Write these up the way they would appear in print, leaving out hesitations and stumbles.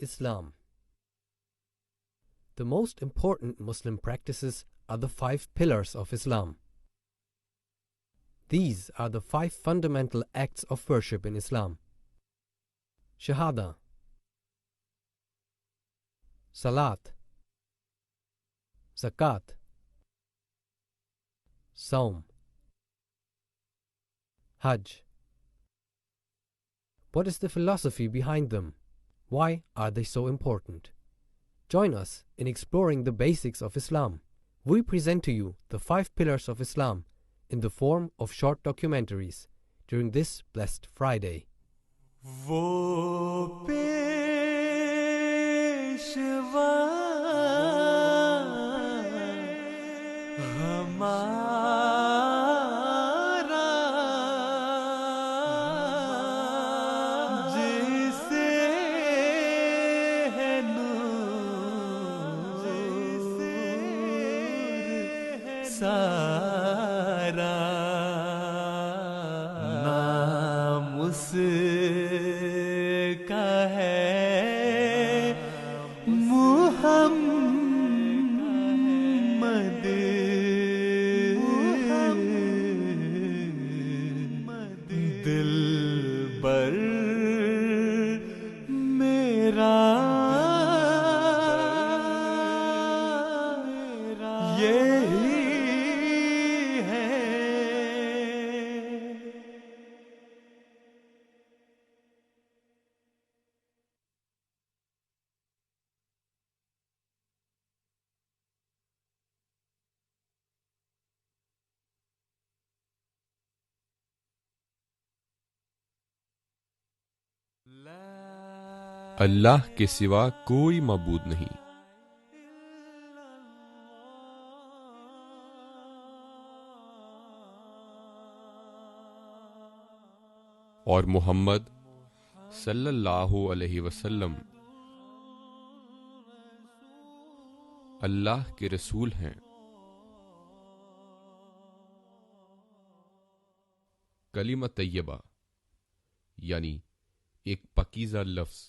Islam. The most important Muslim practices are the 5 pillars of Islam. These are the 5 fundamental acts of worship in Islam. Shahada, Salat, Zakat, Saum, Hajj. What is the philosophy behind them? Why are they so important? Join us in exploring the basics of Islam. We present to you the 5 pillars of Islam in the form of short documentaries during this blessed Friday. وہ پیشوا ہمارا جسے ہے نور سارا نام اس اللہ کے سوا کوئی معبود نہیں، اور محمد صلی اللہ علیہ وسلم اللہ کے رسول ہیں۔ کلمہ طیبہ یعنی ایک پاکیزہ لفظ،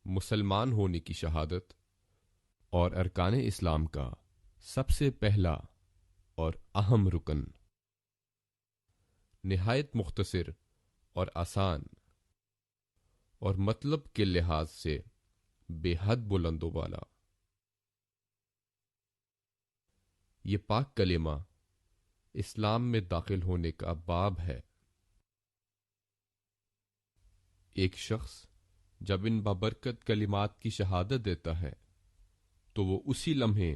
مسلمان ہونے کی شہادت اور ارکان اسلام کا سب سے پہلا اور اہم رکن، نہایت مختصر اور آسان اور مطلب کے لحاظ سے بے حد بلند و بالا۔ یہ پاک کلمہ اسلام میں داخل ہونے کا باب ہے۔ ایک شخص جب ان بابرکت کلمات کی شہادت دیتا ہے تو وہ اسی لمحے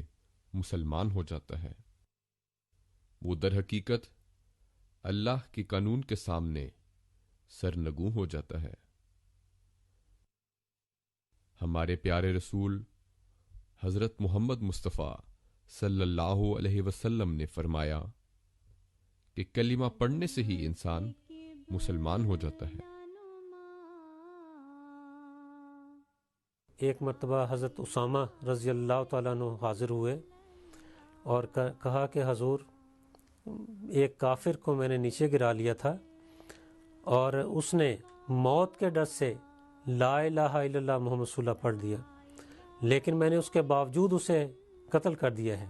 مسلمان ہو جاتا ہے۔ وہ در حقیقت اللہ کے قانون کے سامنے سرنگوں ہو جاتا ہے۔ ہمارے پیارے رسول حضرت محمد مصطفیٰ صلی اللہ علیہ وسلم نے فرمایا کہ کلمہ پڑھنے سے ہی انسان مسلمان ہو جاتا ہے۔ ایک مرتبہ حضرت اسامہ رضی اللہ تعالیٰ عنہ حاضر ہوئے اور کہا کہ حضور، ایک کافر کو میں نے نیچے گرا لیا تھا اور اس نے موت کے ڈر سے لا الہ الا اللہ محمد رسول اللہ پڑھ دیا، لیکن میں نے اس کے باوجود اسے قتل کر دیا ہے۔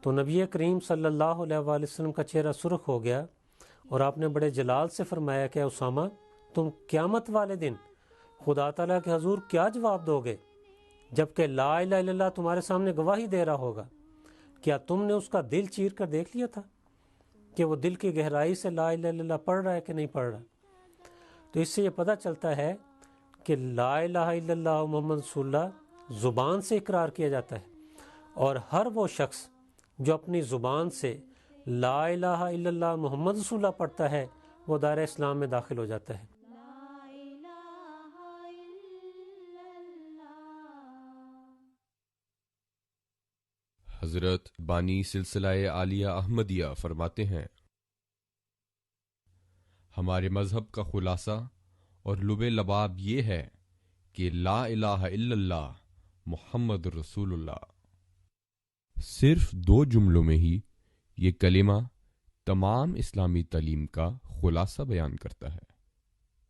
تو نبی کریم صلی اللہ علیہ وآلہ وسلم کا چہرہ سرخ ہو گیا اور آپ نے بڑے جلال سے فرمایا کہ اسامہ، تم قیامت والے دن خدا تعالیٰ کے حضور کیا جواب دو گے جبکہ لا الہ الا اللہ تمہارے سامنے گواہی دے رہا ہوگا؟ کیا تم نے اس کا دل چیر کر دیکھ لیا تھا کہ وہ دل کی گہرائی سے لا الہ الا اللہ پڑھ رہا ہے کہ نہیں پڑھ رہا؟ تو اس سے یہ پتہ چلتا ہے کہ لا الہ الا اللہ محمد رسول اللہ زبان سے اقرار کیا جاتا ہے، اور ہر وہ شخص جو اپنی زبان سے لا الہ الا اللہ محمد رسول اللہ پڑھتا ہے وہ دائرہ اسلام میں داخل ہو جاتا ہے۔ حضرت بانی سلسلہ عالیہ احمدیہ فرماتے ہیں، ہمارے مذہب کا خلاصہ اور لب لباب یہ ہے کہ لا الہ الا اللہ محمد رسول اللہ۔ صرف 2 جملوں میں ہی یہ کلمہ تمام اسلامی تعلیم کا خلاصہ بیان کرتا ہے۔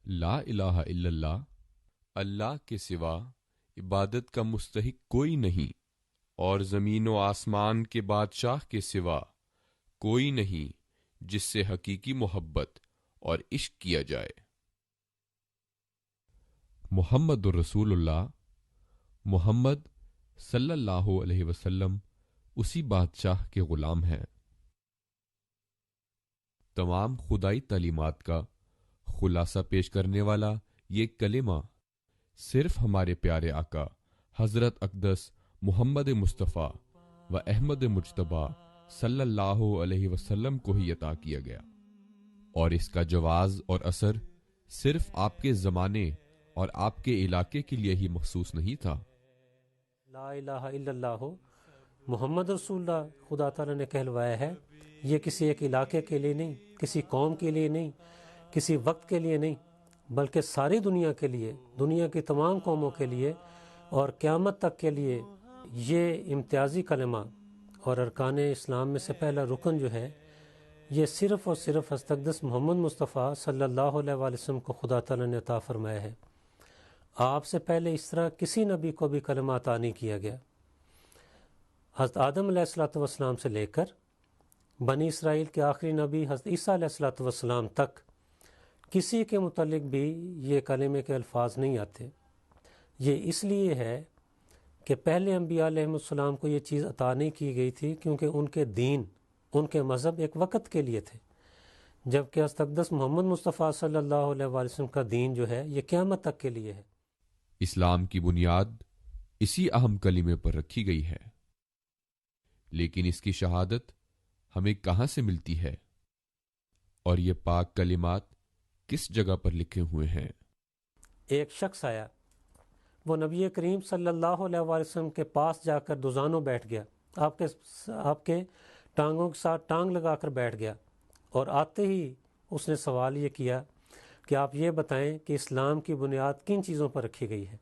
لا الہ الا اللہ اللہ کے سوا عبادت کا مستحق کوئی نہیں، اور زمین و آسمان کے بادشاہ کے سوا کوئی نہیں جس سے حقیقی محبت اور عشق کیا جائے۔ محمد الرسول اللہ، محمد صلی اللہ علیہ وسلم اسی بادشاہ کے غلام ہیں۔ تمام خدائی تعلیمات کا خلاصہ پیش کرنے والا یہ کلمہ صرف ہمارے پیارے آقا حضرت اقدس محمد مصطفیٰ و احمد مجتبی صلی اللہ علیہ وسلم کو ہی عطا کیا گیا، اور اس کا جواز اور اثر صرف آپ کے زمانے اور آپ کے علاقے کے لیے ہی مخصوص نہیں تھا۔ لا الہ الا اللہ محمد رسول اللہ خدا تعالیٰ نے کہلوایا ہے، یہ کسی ایک علاقے کے لیے نہیں، کسی قوم کے لیے نہیں، کسی وقت کے لیے نہیں، بلکہ ساری دنیا کے لیے، دنیا کی تمام قوموں کے لیے اور قیامت تک کے لیے یہ امتیازی کلمہ اور ارکان اسلام میں سے پہلا رکن جو ہے، یہ صرف اور صرف حضرت اقدس محمد مصطفیٰ صلی اللہ علیہ وآلہ وسلم کو خدا تعالیٰ نے عطا فرمایا ہے۔ آپ سے پہلے اس طرح کسی نبی کو بھی کلمہ عطا نہیں کیا گیا۔ حضرت آدم علیہ السلام سے لے کر بنی اسرائیل کے آخری نبی حضرت عیسیٰ علیہ السلام تک کسی کے متعلق بھی یہ کلمے کے الفاظ نہیں آتے۔ یہ اس لیے ہے کہ پہلے انبیاء علیہ السلام کو یہ چیز عطا نہیں کی گئی تھی، کیونکہ ان کے دین، ان کے مذہب ایک وقت کے لیے تھے، جبکہ حضرت اقدس محمد مصطفیٰ صلی اللہ علیہ وآلہ وسلم کا دین جو ہے یہ قیامت تک کے لیے ہے۔ اسلام کی بنیاد اسی اہم کلمے پر رکھی گئی ہے، لیکن اس کی شہادت ہمیں کہاں سے ملتی ہے، اور یہ پاک کلمات کس جگہ پر لکھے ہوئے ہیں؟ ایک شخص آیا، وہ نبی کریم صلی اللہ علیہ وآلہ وسلم کے پاس جا کر دوزانوں بیٹھ گیا، آپ کے ٹانگوں کے ساتھ ٹانگ لگا کر بیٹھ گیا، اور آتے ہی اس نے سوال یہ کیا کہ آپ یہ بتائیں کہ اسلام کی بنیاد کن چیزوں پر رکھی گئی ہے۔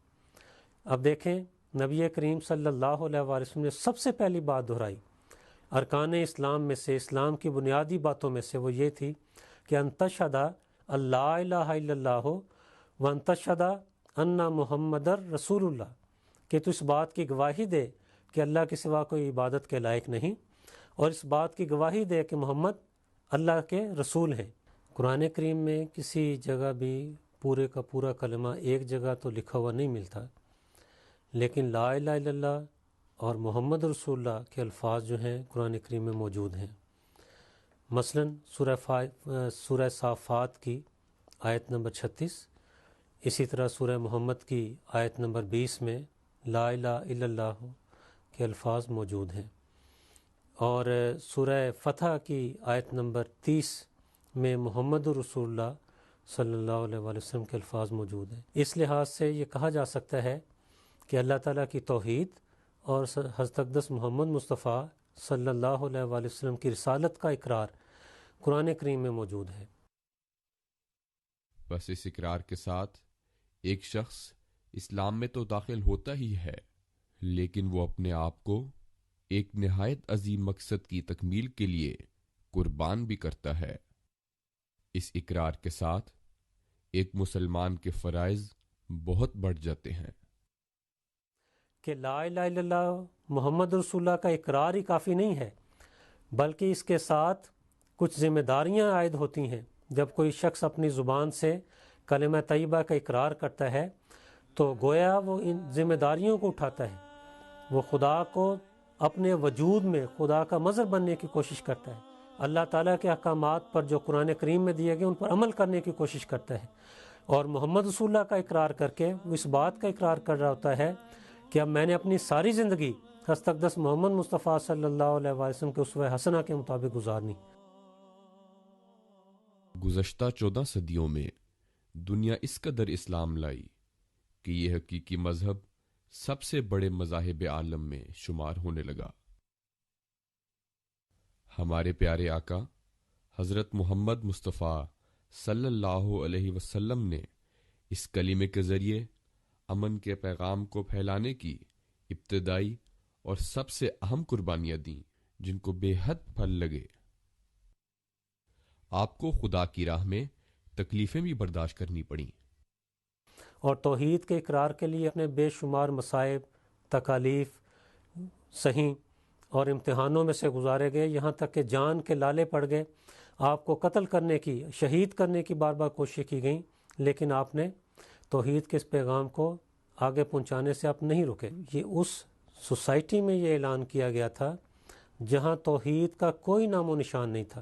اب دیکھیں، نبی کریم صلی اللہ علیہ وآلہ وسلم نے سب سے پہلی بات دہرائی ارکان اسلام میں سے، اسلام کی بنیادی باتوں میں سے، وہ یہ تھی کہ ان تشہد اللہ الہ الا اللہ وان تشہد ان محمد رسول اللہ، کہ تو اس بات کی گواہی دے کہ اللہ کے سوا کوئی عبادت کے لائق نہیں، اور اس بات کی گواہی دے کہ محمد اللہ کے رسول ہیں۔ قرآن کریم میں کسی جگہ بھی پورے کا پورا کلمہ ایک جگہ تو لکھا ہوا نہیں ملتا، لیکن لا الہ الا اللہ اور محمد رسول اللہ کے الفاظ جو ہیں قرآن کریم میں موجود ہیں۔ مثلا سورہ صافات کی آیت نمبر 36، اسی طرح سورہ محمد کی آیت نمبر 20 میں لا الہ الا اللہ کے الفاظ موجود ہیں، اور سورہ فتح کی آیت نمبر 30 میں محمد رسول اللہ صلی اللہ علیہ وآلہ وسلم کے الفاظ موجود ہیں۔ اس لحاظ سے یہ کہا جا سکتا ہے کہ اللہ تعالیٰ کی توحید اور حضرت اقدس محمد مصطفیٰ صلی اللہ علیہ وآلہ وسلم کی رسالت کا اقرار قرآن کریم میں موجود ہے۔ بس اس اقرار کے ساتھ ایک شخص اسلام میں تو داخل ہوتا ہی ہے، لیکن وہ اپنے آپ کو ایک نہایت عظیم مقصد کی تکمیل کے لیے قربان بھی کرتا ہے۔ اس اقرار کے ساتھ ایک مسلمان کے فرائض بہت بڑھ جاتے ہیں کہ لا الہ الا اللہ محمد رسول اللہ کا اقرار ہی کافی نہیں ہے، بلکہ اس کے ساتھ کچھ ذمہ داریاں عائد ہوتی ہیں۔ جب کوئی شخص اپنی زبان سے کلمہ طیبہ کا اقرار کرتا ہے تو گویا وہ ان ذمہ داریوں کو اٹھاتا ہے، وہ خدا کو اپنے وجود میں خدا کا مظہر بننے کی کوشش کرتا ہے، اللہ تعالیٰ کے احکامات پر جو قرآن کریم میں دیے گئے ان پر عمل کرنے کی کوشش کرتا ہے، اور محمد رسول اللہ کا اقرار کر کے وہ اس بات کا اقرار کر رہا ہوتا ہے کہ اب میں نے اپنی ساری زندگی حضرت اقدس محمد مصطفیٰ صلی اللہ علیہ وآلہ وسلم کے اسوہ حسنہ کے مطابق گزارنی۔ گزشتہ 14 صدیوں میں دنیا اس قدر اسلام لائی کہ یہ حقیقی مذہب سب سے بڑے مذاہب عالم میں شمار ہونے لگا۔ ہمارے پیارے آقا حضرت محمد مصطفیٰ صلی اللہ علیہ وسلم نے اس کلمے کے ذریعے امن کے پیغام کو پھیلانے کی ابتدائی اور سب سے اہم قربانیاں دیں، جن کو بے حد پھل لگے۔ آپ کو خدا کی راہ میں تکلیفیں بھی برداشت کرنی پڑیں۔ اور توحید کے اقرار کے لیے اپنے بے شمار مصائب، تکالیف سہیں اور امتحانوں میں سے گزارے گئے، یہاں تک کہ جان کے لالے پڑ گئے، آپ کو قتل کرنے کی، شہید کرنے کی بار بار کوشش کی گئیں، لیکن آپ نے توحید کے اس پیغام کو آگے پہنچانے سے آپ نہیں رکے۔ یہ اس سوسائٹی میں یہ اعلان کیا گیا تھا جہاں توحید کا کوئی نام و نشان نہیں تھا،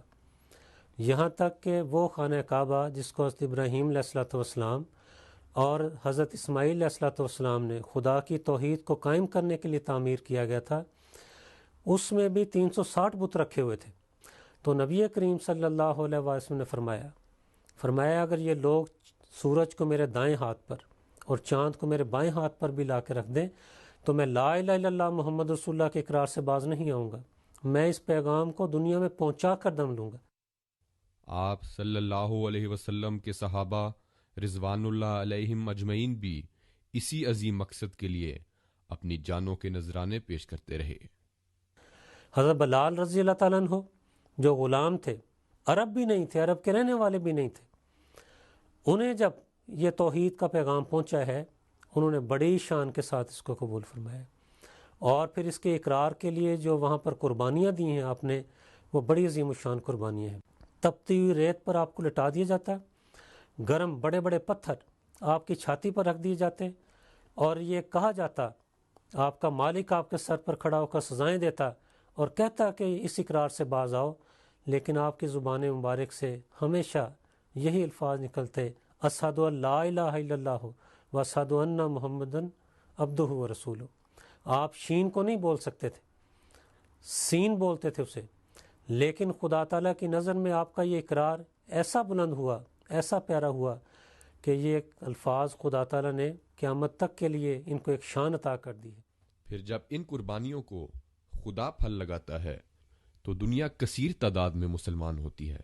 یہاں تک کہ وہ خانہ کعبہ جس کو حضرت ابراہیم علیہ الصلوۃ والسلام اور حضرت اسماعیل علیہ الصلوۃ والسلام نے خدا کی توحید کو قائم کرنے کے لیے تعمیر کیا گیا تھا، اس میں بھی 360 بت رکھے ہوئے تھے۔ تو نبی کریم صلی اللہ علیہ وسلم نے فرمایا اگر یہ لوگ سورج کو میرے دائیں ہاتھ پر اور چاند کو میرے بائیں ہاتھ پر بھی لا کے رکھ دیں تو میں لا الہ الا اللہ محمد رسول اللہ کے اقرار سے باز نہیں آؤں گا، میں اس پیغام کو دنیا میں پہنچا کر دم لوں گا۔ آپ صلی اللہ علیہ وسلم کے صحابہ رضوان اللہ علیہم اجمعین بھی اسی عظیم مقصد کے لیے اپنی جانوں کے نذرانے پیش کرتے رہے۔ حضرت بلال رضی اللہ تعالیٰ عنہ جو غلام تھے، عرب بھی نہیں تھے، عرب کے رہنے والے بھی نہیں تھے، انہیں جب یہ توحید کا پیغام پہنچا ہے انہوں نے بڑی شان کے ساتھ اس کو قبول فرمایا، اور پھر اس کے اقرار کے لیے جو وہاں پر قربانیاں دی ہیں آپ نے، وہ بڑی عظیم الشان قربانیاں ہیں۔ تپتی ہوئی ریت پر آپ کو لٹا دیا جاتا، گرم بڑے بڑے پتھر آپ کی چھاتی پر رکھ دیے جاتے، اور یہ کہا جاتا آپ کا مالک آپ کے سر پر کھڑا ہو کر سزائیں دیتا اور کہتا کہ اس اقرار سے باز آؤ، لیکن آپ کی زبان مبارک سے ہمیشہ یہی الفاظ نکلتے، اشہد ان لا الہ الا اللہ و اشہد ان محمدن عبدہ و رسولہ۔ آپ شین کو نہیں بول سکتے تھے، سین بولتے تھے اسے، لیکن خدا تعالیٰ کی نظر میں آپ کا یہ اقرار ایسا بلند ہوا، ایسا پیارا ہوا کہ یہ الفاظ خدا تعالیٰ نے قیامت تک کے لیے ان کو ایک شان عطا کر دی ہے۔ پھر جب ان قربانیوں کو خدا پھل لگاتا ہے تو دنیا کثیر تعداد میں مسلمان ہوتی ہے۔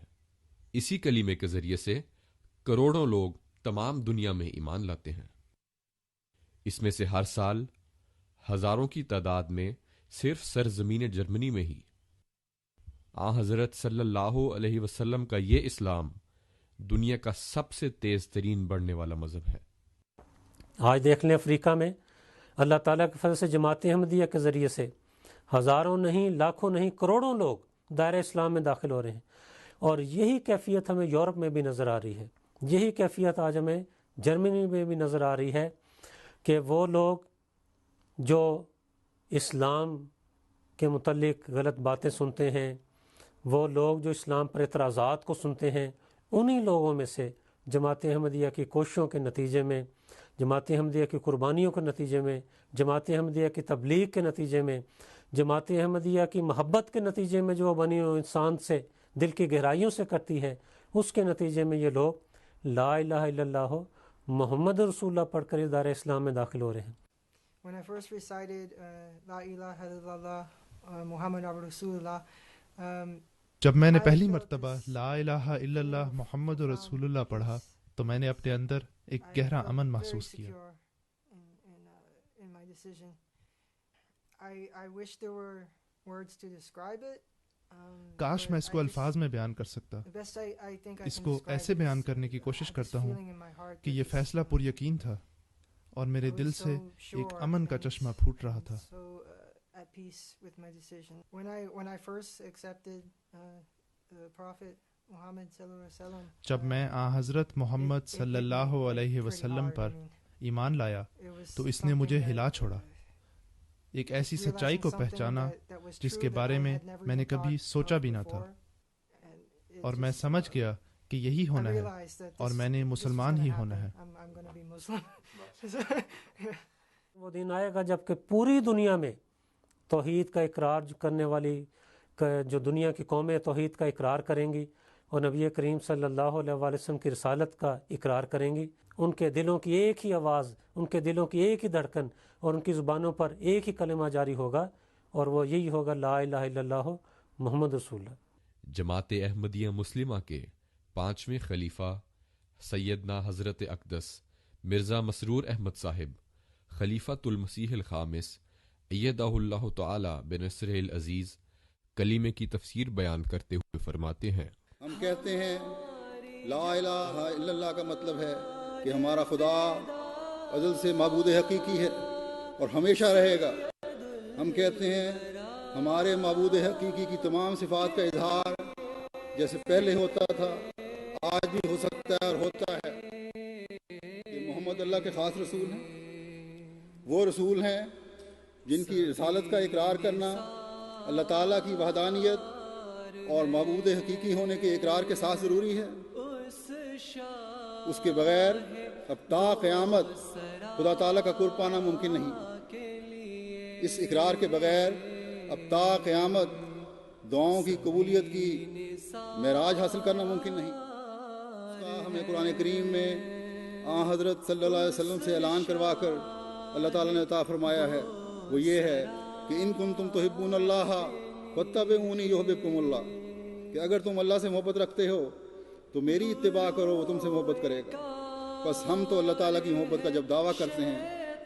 اسی کلمے کے ذریعے سے کروڑوں لوگ تمام دنیا میں ایمان لاتے ہیں۔ اس میں سے ہر سال ہزاروں کی تعداد میں صرف سرزمین جرمنی میں ہی حضرت صلی اللہ علیہ وسلم کا یہ اسلام دنیا کا سب سے تیز ترین بڑھنے والا مذہب ہے۔ آج دیکھ لیں افریقہ میں اللہ تعالیٰ کے فضل سے جماعت احمدیہ کے ذریعے سے ہزاروں نہیں، لاکھوں نہیں، کروڑوں لوگ دائرہ اسلام میں داخل ہو رہے ہیں، اور یہی کیفیت ہمیں یورپ میں بھی نظر آ رہی ہے، یہی کیفیت آج ہمیں جرمنی میں بھی نظر آ رہی ہے کہ وہ لوگ جو اسلام کے متعلق غلط باتیں سنتے ہیں، وہ لوگ جو اسلام پر اعتراضات کو سنتے ہیں، انہی لوگوں میں سے جماعت احمدیہ کی کوششوں کے نتیجے میں، جماعت احمدیہ کی قربانیوں کے نتیجے میں، جماعت احمدیہ کی تبلیغ کے نتیجے میں، جماعت احمدیہ کی محبت کے نتیجے میں جو بنی ہوئی انسان سے دل کی گہرائیوں سے کرتی ہے، اس کے نتیجے میں یہ لوگ لا الہ الا اللہ محمد رسول اللہ پڑھ کر ادارہ اسلام میں داخل ہو رہے ہیں۔ When I first recited La ilaha illallah Muhammad Rasulullah, جب میں نے پہلی مرتبہ لا الہ الا اللہ محمد رسول اللہ پڑھا تو میں نے اپنے اندر ایک گہرا امن محسوس کیا۔ کاش میں اس کو الفاظ میں بیان کر سکتا۔ اس کو ایسے بیان کرنے کی کوشش کرتا ہوں کہ یہ فیصلہ پر یقین تھا اور میرے دل سے ایک امن کا چشمہ پھوٹ رہا تھا۔ جب میں حضرت محمد صلی اللہ علیہ وسلم پر ایمان لایا تو اس نے مجھے ہلا چھوڑا، ایک ایسی سچائی کو پہچانا جس کے بارے میں میں نے کبھی سوچا بھی نہ تھا، اور میں سمجھ گیا کہ یہی ہونا ہے اور میں نے مسلمان ہی ہونا ہے۔ وہ دن آئے گا جب کہ پوری دنیا میں توحید کا اقرار کرنے والی جو دنیا کی قومیں توحید کا اقرار کریں گی اور نبی کریم صلی اللہ علیہ وسلم کی رسالت کا اقرار کریں گی، ان کے دلوں کی ایک ہی آواز، ان کے دلوں کی ایک ہی دھڑکن اور ان کی زبانوں پر ایک ہی کلمہ جاری ہوگا، اور وہ یہی ہوگا لا الہ الا اللہ محمد رسول اللہ۔ جماعت احمدیہ مسلمہ کے 5ویں خلیفہ سیدنا حضرت اقدس مرزا مسرور احمد صاحب خلیفۃ المسیح الخامس ایدہ اللہ تعالی بنصرہ العزیز کلمے کی تفسیر بیان کرتے ہوئے فرماتے ہیں، ہم کہتے ہیں لا الہ الا اللہ کا مطلب ہے کہ ہمارا خدا ازل سے معبود حقیقی ہے اور ہمیشہ رہے گا۔ ہم کہتے ہیں ہمارے معبود حقیقی کی تمام صفات کا اظہار جیسے پہلے ہوتا تھا آج بھی ہو سکتا ہے اور ہوتا ہے۔ یہ محمد اللہ کے خاص رسول ہیں، وہ رسول ہیں جن کی رسالت کا اقرار کرنا اللہ تعالیٰ کی وحدانیت اور معبود حقیقی ہونے کے اقرار کے ساتھ ضروری ہے۔ اس کے بغیر اب تا قیامت خدا تعالیٰ کا قرب پانا ممکن نہیں۔ اس اقرار کے بغیر اب تا قیامت دعاؤں کی قبولیت کی معراج حاصل کرنا ممکن نہیں۔ ہمیں قرآن کریم میں حضرت صلی اللہ علیہ وسلم سے اعلان کروا کر اللہ تعالیٰ نے عطا فرمایا ہے، وہ یہ ہے کہ ان کنتم تحبون اللہ فاتبعونی یحببکم اللہ، کہ اگر تم اللہ سے محبت رکھتے ہو تو میری اتباع کرو، وہ تم سے محبت کرے گا۔ بس ہم تو اللہ تعالیٰ کی محبت کا جب دعویٰ کرتے ہیں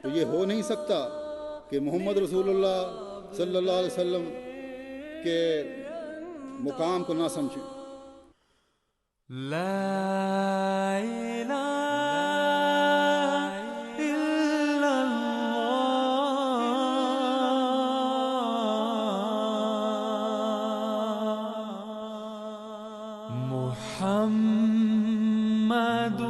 تو یہ ہو نہیں سکتا کہ محمد رسول اللہ صلی اللہ علیہ وسلم کے مقام کو نہ سمجھیں۔ لا الہ الا اللہ محمد